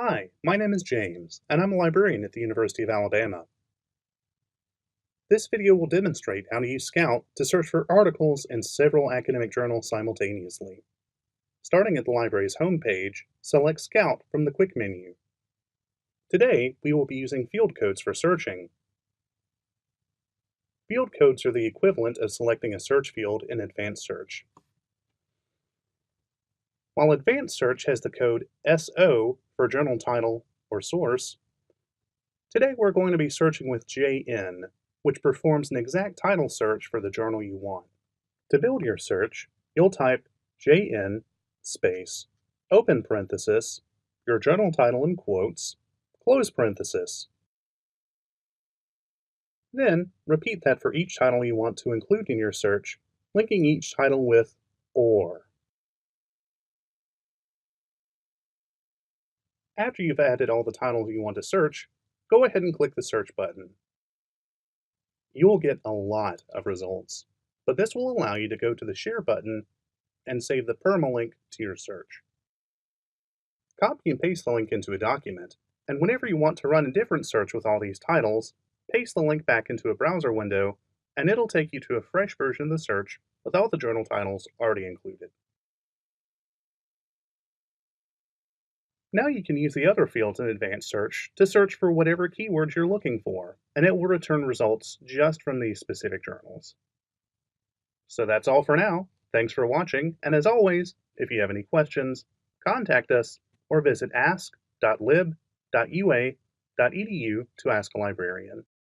Hi, my name is James, and I'm a librarian at the University of Alabama. This video will demonstrate how to use Scout to search for articles in several academic journals simultaneously. Starting at the library's homepage, select Scout from the Quick menu. Today, we will be using field codes for searching. Field codes are the equivalent of selecting a search field in Advanced Search. While Advanced Search has the code SO for journal title or source, today we're going to be searching with JN, which performs an exact title search for the journal you want. To build your search, you'll type JN space, open parenthesis, your journal title in quotes, close parenthesis. Then, repeat that for each title you want to include in your search, linking each title with OR. After you've added all the titles you want to search, go ahead and click the search button. You will get a lot of results, but this will allow you to go to the Share button and save the permalink to your search. Copy and paste the link into a document, and whenever you want to run a different search with all these titles, paste the link back into a browser window, and it'll take you to a fresh version of the search with all the journal titles already included. Now you can use the other fields in Advanced Search to search for whatever keywords you're looking for, and it will return results just from these specific journals. So that's all for now. Thanks for watching, and as always, if you have any questions, contact us or visit ask.lib.ua.edu to ask a librarian.